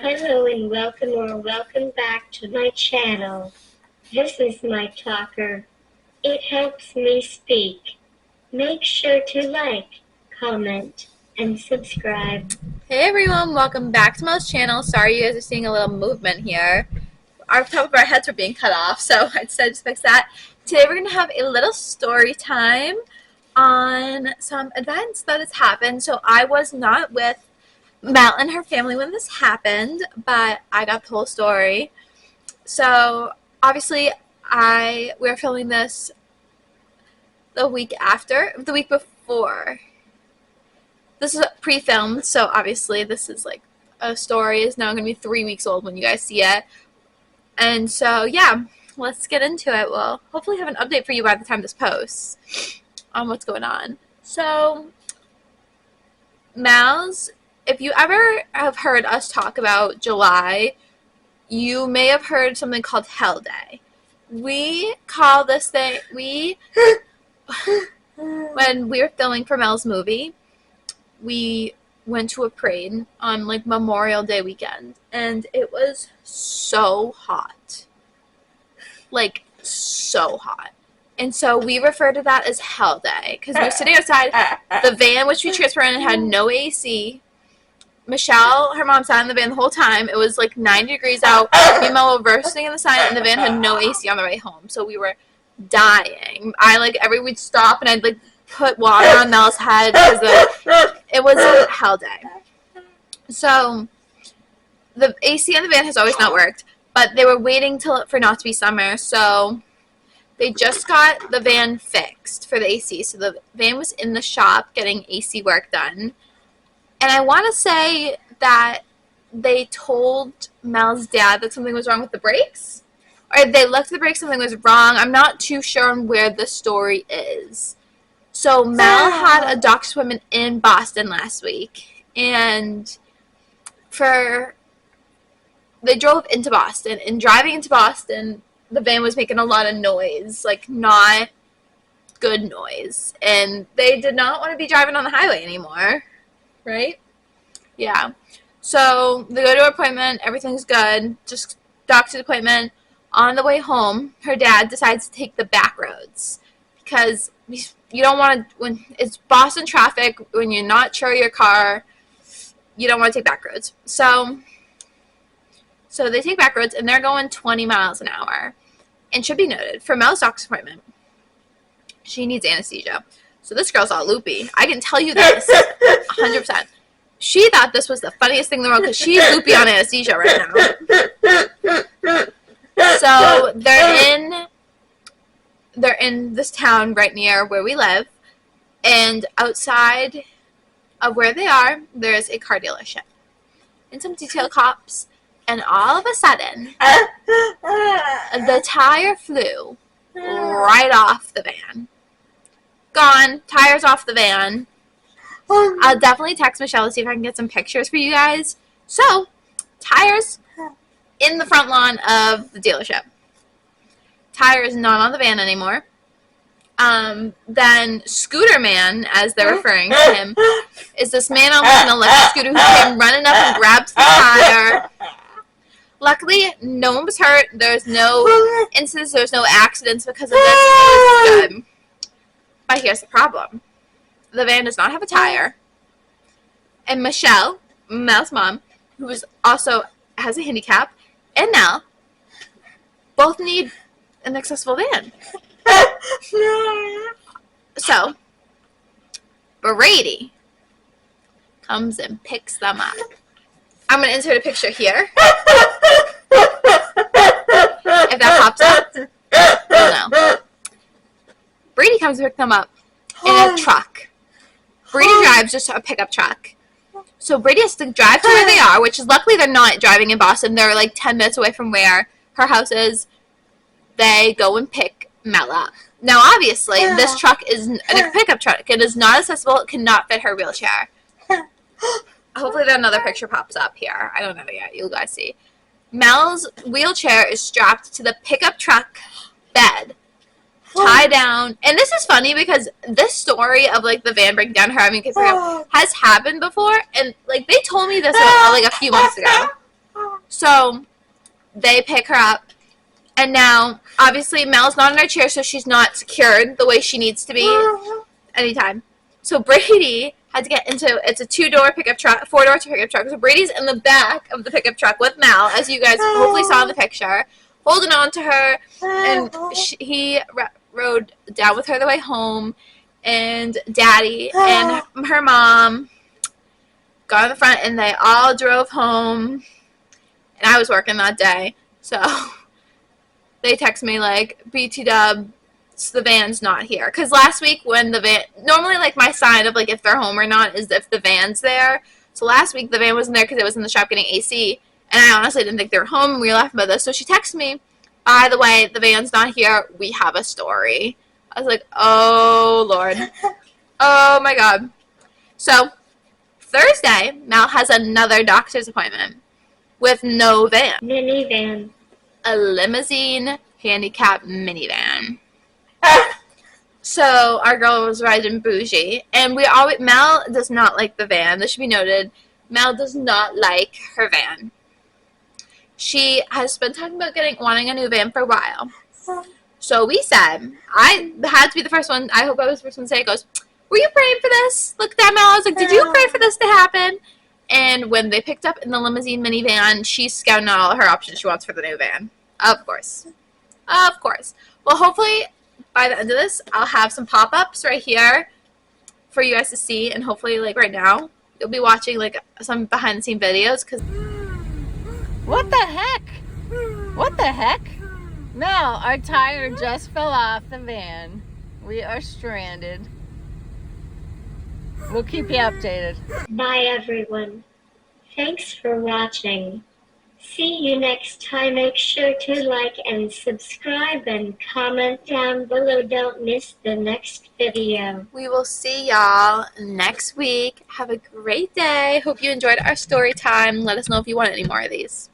Hello and welcome back to my channel. This is my talker. It helps me speak. Make sure to like, comment, and subscribe. Hey everyone, welcome back to Mel's channel. Sorry you guys are seeing a little movement here. Our top of our heads were being cut off, so I decided to fix that. Today we're going to have a little story time on some events that has happened. So I was not with Mel and her family when this happened, but I got the whole story. So obviously we were filming this the week before. This is pre-filmed, so obviously this is like a story is now going to be 3 weeks old when you guys see it. And so, yeah, let's get into it. We'll hopefully have an update for you by the time this posts on what's going on. So, Mal's, if you ever have heard us talk about July, you may have heard something called Hell Day. We call this thing, when we were filming for Mel's movie, we went to a parade on like Memorial Day weekend, and it was so hot. Like, so hot. And so we refer to that as Hell Day because we were sitting outside the van, which we transferred in, and had no AC. Michelle, her mom, sat in the van the whole time. It was like 90 degrees out. Me and Mel were sitting in the sun, and the van had no AC on the way home. So we were dying. We'd stop, and I'd put water on Mel's head because it was a hell day. So the AC on the van has always not worked, but they were waiting for not to be summer, so they just got the van fixed for the AC. So the van was in the shop getting AC work done. And I want to say that they told Mel's dad that something was wrong with the brakes. Or they looked at the brakes, something was wrong. I'm not too sure on where the story is. So Mel had a doctor's appointment in Boston last week. And they drove into Boston. And driving into Boston, the van was making a lot of noise. Like, not good noise. And they did not want to be driving on the highway anymore. Right? Yeah. So they go to her appointment. Everything's good. Just doctor's appointment. On the way home, her dad decides to take the back roads because you don't want to, when it's Boston traffic, when you're not sure your car, you don't want to take back roads. So they take back roads, and they're going 20 miles an hour. And should be noted, for Mel's doctor's appointment, she needs anesthesia. So this girl's all loopy. I can tell you this 100%. She thought this was the funniest thing in the world because she's loopy on anesthesia right now. So they're in this town right near where we live, and outside of where they are, there's a car dealership and some detail cops, and all of a sudden, the tire flew right off the van. Gone. Tires off the van. I'll definitely text Michelle to see if I can get some pictures for you guys. So, tires in the front lawn of the dealership. Tire is not on the van anymore. Then Scooter Man, as they're referring to him, is this man on an electric scooter who came running up and grabs the tire. Luckily, no one was hurt. There's no incidents. There's no accidents because of this. It was good. But here's the problem. The van does not have a tire. And Michelle, Mel's mom, who also has a handicap, and Mel, both need an accessible van. So, Brady comes and picks them up. I'm going to insert a picture here. If that pops up, you'll know. Brady comes to pick them up in a truck. Brady drives just a pickup truck. So Brady has to drive to where they are, which is luckily they're not driving in Boston. They're like 10 minutes away from where her house is. They go and pick Mel up. Now, obviously, this truck is a pickup truck. It is not accessible. It cannot fit her wheelchair. Hopefully another picture pops up here. I don't know yet. You'll guys see. Mel's wheelchair is strapped to the pickup truck bed, tied down. And this is funny because this story of like the van breaking down, her having kids has happened before, and like they told me this like a few months ago. So they pick her up, and now obviously Mel's not in her chair, so she's not secured the way she needs to be anytime. So Brady had to get into, it's a 2-door pickup truck, 4-door pickup truck. So Brady's in the back of the pickup truck with Mel, as you guys hopefully saw in the picture, holding on to her, and he rode down with her the way home, and Daddy and her mom got in the front, and they all drove home, and I was working that day, so they text me like, BT Dub, the van's not here. Because last week when the van, normally like my sign of like if they're home or not is if the van's there. So last week the van wasn't there because it was in the shop getting AC, and I honestly didn't think they were home, and we were laughing about this. So she texted me, by the way, the van's not here, we have a story. I was like, oh Lord. Oh my God. So Thursday, Mel has another doctor's appointment with no van. Minivan. A limousine handicap minivan. So our girl was riding bougie, and Mel does not like the van. This should be noted. Mel does not like her van. She has been talking about wanting a new van for a while. So we said, I had to be the first one. I hope I was the first one to say it. Goes, were you praying for this? Look at that, Mel. I was like, did you pray for this to happen? And when they picked up in the limousine minivan, she's scouting out all her options she wants for the new van. Of course. Of course. Well, hopefully by the end of this, I'll have some pop-ups right here for you guys to see, and hopefully, like, right now, you'll be watching, like, some behind-the-scenes videos, because... What the heck? What the heck? Mel, our tire just fell off the van. We are stranded. We'll keep you updated. Bye everyone. Thanks for watching. See you next time. Make sure to like and subscribe and comment down below. Don't miss the next video. We will see y'all next week. Have a great day. Hope you enjoyed our story time. Let us know if you want any more of these.